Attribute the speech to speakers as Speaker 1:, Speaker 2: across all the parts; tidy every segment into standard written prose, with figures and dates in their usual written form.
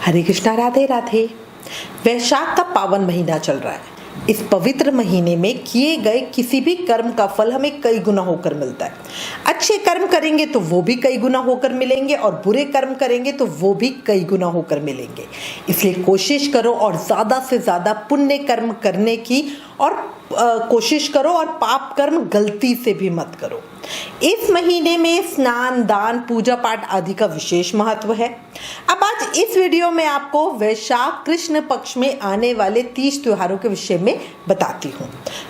Speaker 1: हरे कृष्णा, राधे राधे। वैशाख का पावन महीना चल रहा है। इस पवित्र महीने में किए गए किसी भी कर्म का फल हमें कई गुना होकर मिलता है। अच्छे कर्म करेंगे तो वो भी कई गुना होकर मिलेंगे और बुरे कर्म करेंगे तो वो भी कई गुना होकर मिलेंगे। इसलिए कोशिश करो और ज़्यादा से ज़्यादा पुण्य कर्म करने की और कोशिश करो और पाप कर्म गलती से भी मत करो। इस महीने में स्नान, दान, पूजा पाठ आदि का विशेष महत्व है। अब आज इस वीडियो में आपको वैशाख कृष्ण पक्ष में आने वाले 30 त्योहारों के विषय में बताती हूँ।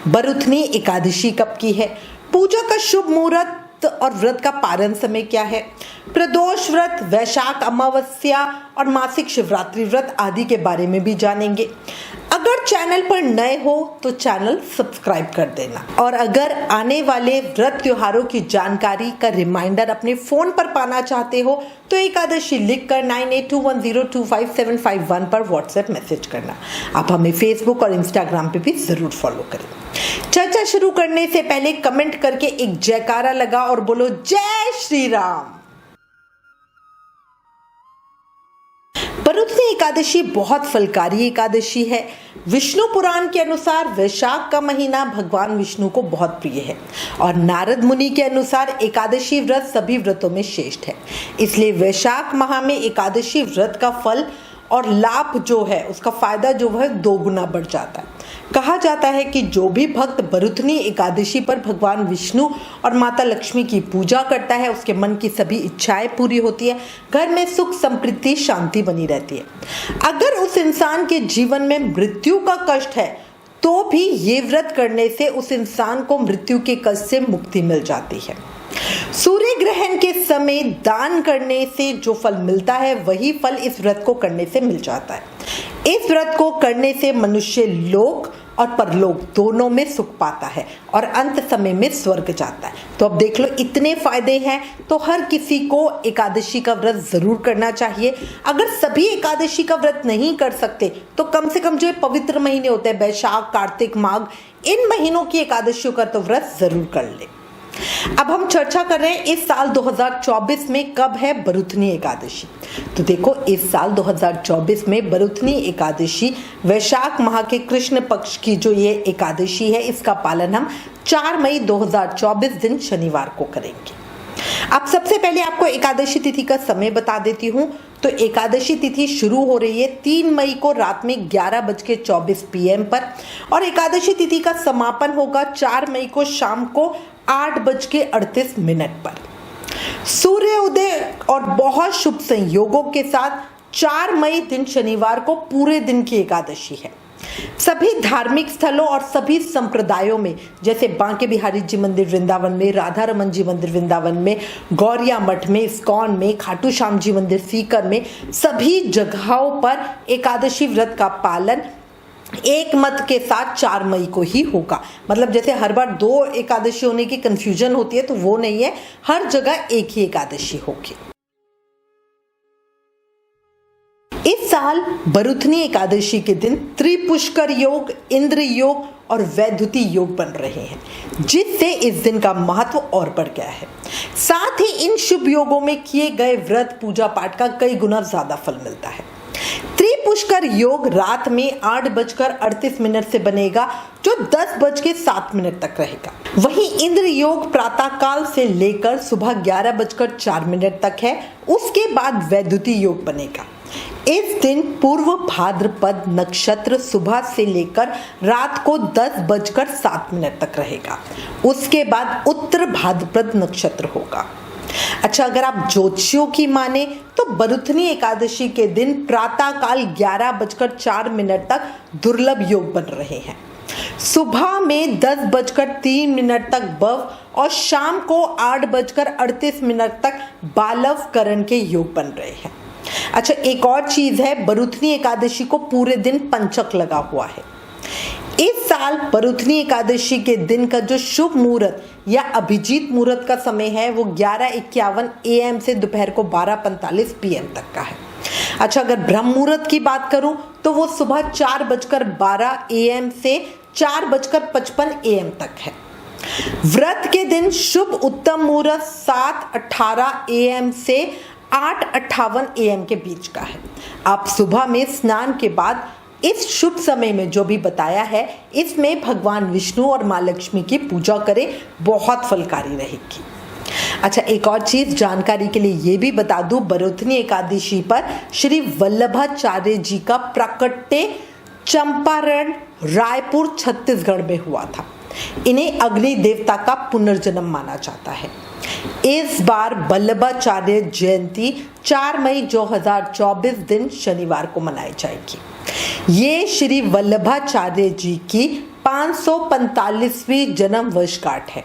Speaker 1: बरुथनी एकादशी कब की है, पूजा का शुभ मुहूर्त और व्रत का पारण समय क्या है, प्रदोष व्रत, वैशाख अमावस्या और मासिक शिवरात्रि व्रत आदि के बारे में भी जानेंगे। अगर चैनल पर नए हो तो चैनल सब्सक्राइब कर देना और अगर आने वाले व्रत त्योहारों की जानकारी का रिमाइंडर अपने फोन पर पाना चाहते हो तो एकादशी लिखकर 9821025751 पर व्हाट्सएप मैसेज करना। आप हमें फेसबुक और इंस्टाग्राम पे भी जरूर फॉलो करें। चर्चा शुरू करने से पहले कमेंट करके एक जयकारा लगा और बोलो जय श्री राम। बरुथनी एकादशी बहुत फलकारी एकादशी है। विष्णु पुराण के अनुसार वैशाख का महीना भगवान विष्णु को बहुत प्रिय है और नारद मुनि के अनुसार एकादशी व्रत सभी व्रतों में श्रेष्ठ है। इसलिए वैशाख माह में एकादशी व्रत का फल और लाभ जो है, उसका फायदा जो है 2 गुना बढ़ जाता है। कहा जाता है कि जो भी भक्त बरुथनी एकादशी पर भगवान विष्णु और माता लक्ष्मी की पूजा करता है उसके मन की सभी इच्छाएं पूरी होती है, घर में सुख समृद्धि शांति बनी रहती है। अगर उस इंसान के जीवन में मृत्यु का कष्ट है तो भी ये व्रत करने से उस इंसान को मृत्यु के कष्ट से मुक्ति मिल जाती है। सूर्य ग्रहण के समय दान करने से जो फल मिलता है वही फल इस व्रत को करने से मिल जाता है। इस व्रत को करने से मनुष्य लोक और परलोक दोनों में सुख पाता है और अंत समय में स्वर्ग जाता है। तो अब देख लो, इतने फायदे हैं तो हर किसी को एकादशी का व्रत जरूर करना चाहिए। अगर सभी एकादशी का व्रत नहीं कर सकते तो कम से कम जो पवित्र महीने होते हैं वैशाख, कार्तिक, माघ, इन महीनों की एकादशियों का तो व्रत जरूर कर ले। अब हम चर्चा कर रहे हैं इस साल 2024 में कब है बरुथनी एकादशी। तो देखो, इस साल 2024 में बरुथनी एकादशी वैशाख माह के कृष्ण पक्ष की जो ये एकादशी है इसका पालन हम 4 मई 2024 दिन शनिवार को करेंगे। अब सबसे पहले आपको एकादशी तिथि का समय बता देती हूँ। तो एकादशी तिथि शुरू हो रही है 3 मई को रात में 11:24 PM पर और एकादशी तिथि का समापन होगा 4 मई को शाम को 8:38 पर। सूर्य उदय और बहुत शुभ संयोगों के साथ 4 मई दिन शनिवार को पूरे दिन की एकादशी है। सभी धार्मिक स्थलों और सभी संप्रदायों में, जैसे बांके बिहारी जी मंदिर वृंदावन में, राधा रमन जी मंदिर वृंदावन में, गौरिया मठ में, इस्कॉन में, खाटू श्याम जी मंदिर सीकर में, सभी जगहों पर एकादशी व्रत का पालन एक मत के साथ 4 मई को ही होगा। मतलब जैसे हर बार 2 एकादशी होने की कंफ्यूजन होती है तो वो नहीं है, हर जगह एक ही एकादशी होगी। इस साल बरुथनी एकादशी के दिन त्रिपुष्कर योग, इंद्र योग और वैद्युति योग बन रहे हैं, जिससे इस दिन का महत्व और बढ़ गया है। साथ ही इन शुभ योगों में किए गए व्रत पूजा पाठ का कई गुना ज्यादा फल मिलता है। त्रिपुष्कर योग रात में 8:38 से बनेगा जो 10:07 तक रहेगा। वहीं इंद्र योग प्रातः काल से लेकर सुबह 11:04 तक है। उसके बाद वैद्युति योग बनेगा। इस दिन पूर्व भाद्रपद नक्षत्र सुबह से लेकर रात को 10:07 तक रहेगा। उसके बाद उत्तर भाद्रपद नक्षत्र होगा। अच्छा, अगर आप ज्योतिषियों की माने तो बरुथनी एकादशी के दिन प्रातः काल 11:04 तक दुर्लभ योग बन रहे हैं। सुबह में 10:03 तक बव और शाम को 8:38 तक बालव करण के योग बन रहे हैं। अच्छा, एक और चीज है, बरुथनी एकादशी को पूरे दिन पंचक लगा हुआ है। इस साल बरुथनी एकादशी के दिन का जो शुभ मुहूर्त या अभिजीत मुहूर्त का समय है वो 11:51 AM से दोपहर को 12:45 PM तक का है। अच्छा, अगर ब्रह्म मुहूर्त की बात करूं तो वो सुबह 4:12 AM से 4:55 AM तक है। व्रत के दिन शुभ उत्तम मुहूर्त 7:18 AM से 8:58 AM के बीच का है। आप सुबह में स्नान के बाद इस शुभ समय में जो भी बताया है, इसमें भगवान विष्णु और माँ लक्ष्मी की पूजा करें, बहुत फलकारी रहेगी। अच्छा, एक और चीज जानकारी के लिए ये भी बता दूं, बरोथनी एकादशी पर श्री वल्लभाचार्य जी का प्राकट्य चंपारण, रायपुर, छत्तीसगढ़ में हुआ था। इन्हें अग्नि देवता का पुनर्जन्म माना जाता है। इस बार वल्लभाचार्य जयंती 4 मई 2024 दिन शनिवार को मनाई जाएगी। ये श्री वल्लभाचार्य जी की 545वीं जन्म वर्षगांठ है।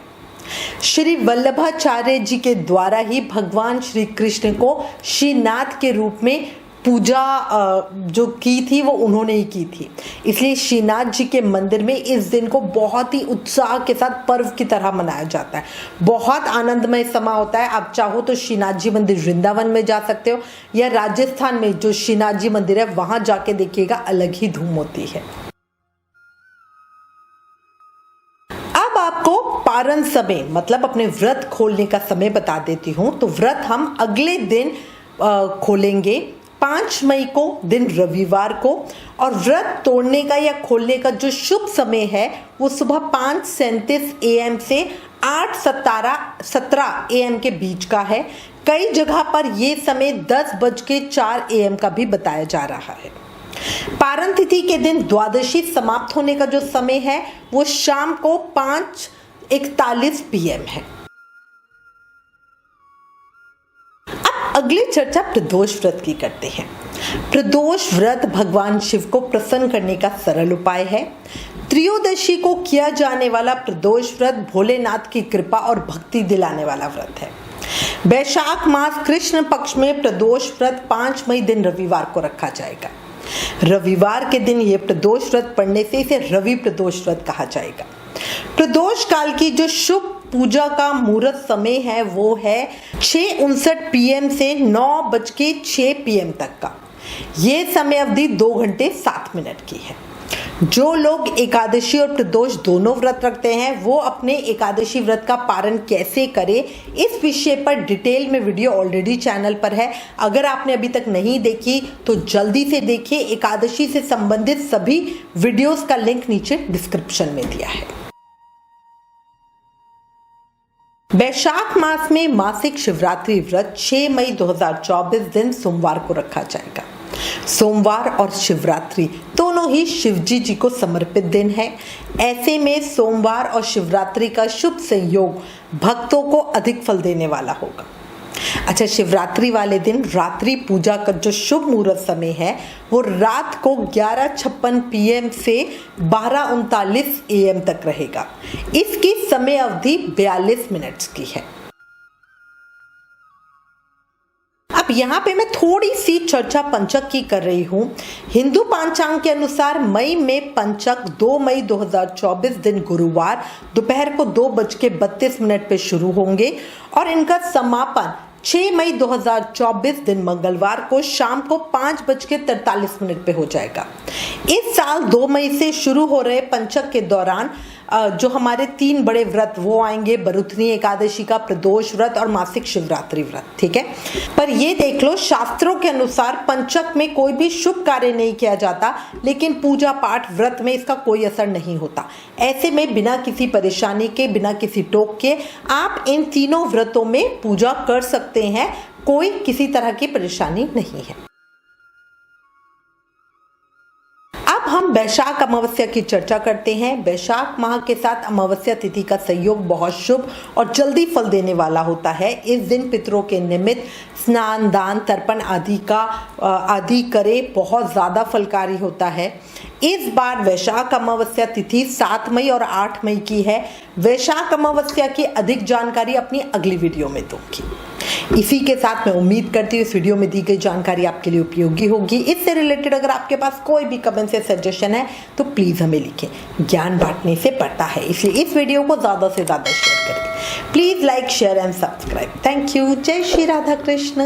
Speaker 1: श्री वल्लभाचार्य जी के द्वारा ही भगवान श्री कृष्ण को श्रीनाथ के रूप में पूजा जो की थी वो उन्होंने ही की थी। इसलिए श्रीनाथ जी के मंदिर में इस दिन को बहुत ही उत्साह के साथ पर्व की तरह मनाया जाता है। बहुत आनंदमय समा होता है। आप चाहो तो श्रीनाथ जी मंदिर वृंदावन में जा सकते हो, या राजस्थान में जो श्रीनाथ जी मंदिर है वहां जाके देखिएगा, अलग ही धूम होती है। अब आपको पारण समय मतलब अपने व्रत खोलने का समय बता देती हूँ। तो व्रत हम अगले दिन खोलेंगे 5 मई को, दिन रविवार को, और व्रत तोड़ने का या खोलने का जो शुभ समय है वो सुबह 5:37 AM से 8:17 AM के बीच का है। कई जगह पर ये समय 10:04 AM का भी बताया जा रहा है। पारण तिथि के दिन द्वादशी समाप्त होने का जो समय है वो शाम को 5:41 PM है। अगली चर्चा प्रदोष व्रत की करते हैं। प्रदोष व्रत भगवान शिव को प्रसन्न करने का सरल उपाय है। त्रयोदशी को किया जाने वाला प्रदोष व्रत भोलेनाथ की कृपा और भक्ति दिलाने वाला व्रत है। वैशाख मास कृष्ण पक्ष में प्रदोष व्रत 5 मई दिन रविवार को रखा जाएगा। रविवार के दिन ये प्रदोष व्रत पढ़ने से इसे रवि प्रदोष व्रत कहा जाएगा। प्रदोष काल की जो शुभ पूजा का मुहूर्त समय है वो है 6:59 PM से 9:06 PM तक का। ये समय अवधि 2 घंटे 7 मिनट की है। जो लोग एकादशी और प्रदोष दोनों व्रत रखते हैं वो अपने एकादशी व्रत का पारण कैसे करें, इस विषय पर डिटेल में वीडियो ऑलरेडी चैनल पर है। अगर आपने अभी तक नहीं देखी तो जल्दी से देखिए। एकादशी से संबंधित सभी वीडियोस का लिंक नीचे डिस्क्रिप्शन में दिया है। वैशाख मास में मासिक शिवरात्रि व्रत 6 मई 2024 दिन सोमवार को रखा जाएगा। सोमवार और शिवरात्रि दोनों ही शिवजी जी को समर्पित दिन है। ऐसे में सोमवार और शिवरात्रि का शुभ संयोग भक्तों को अधिक फल देने वाला होगा। अच्छा, शिवरात्रि वाले दिन रात्रि पूजा का जो शुभ मुहूर्त समय है वो रात को 11:56 PM से 12:39 AM तक रहेगा। इसकी समय अवधि 42 मिनट्स की है। अब यहाँ पे मैं थोड़ी सी चर्चा पंचक की कर रही हूँ। हिंदू पंचांग के अनुसार मई में पंचक 2 मई 2024 दिन गुरुवार दोपहर को 2:32 पे शुरू होंगे और इनका समापन 6 मई 2024 दिन मंगलवार को शाम को 5:43 पे हो जाएगा। इस साल 2 मई से शुरू हो रहे पंचक के दौरान जो हमारे 3 बड़े व्रत वो आएंगे, बरुथनी एकादशी का, प्रदोष व्रत और मासिक शिवरात्रि व्रत, ठीक है। पर ये देख लो, शास्त्रों के अनुसार पंचक में कोई भी शुभ कार्य नहीं किया जाता, लेकिन पूजा पाठ व्रत में इसका कोई असर नहीं होता। ऐसे में बिना किसी परेशानी के, बिना किसी टोक के आप इन तीनों व्रतों में पूजा कर सकते हैं। कोई किसी तरह की परेशानी नहीं है। हम वैशाख अमावस्या की चर्चा करते हैं। वैशाख माह के साथ अमावस्या तिथि का संयोग बहुत शुभ और जल्दी फल देने वाला होता है। इस दिन पितरों के निमित्त स्नान, दान, तर्पण आदि करे, बहुत ज़्यादा फलकारी होता है। इस बार वैशाख अमावस्या तिथि 7 मई और 8 मई की है। वैशाख अमावस्या की अधिक जानकारी अपनी अगली वीडियो में दूंगी। इसी के साथ मैं उम्मीद करती हूँ इस वीडियो में दी गई जानकारी आपके लिए उपयोगी होगी। इससे रिलेटेड अगर आपके पास कोई भी कमेंट या सजेशन है तो प्लीज़ हमें लिखें। ज्ञान बांटने से बढ़ता है, इसलिए इस वीडियो को ज़्यादा से ज़्यादा शेयर करें। Please like, share and subscribe. Thank you. जय श्री राधा कृष्ण।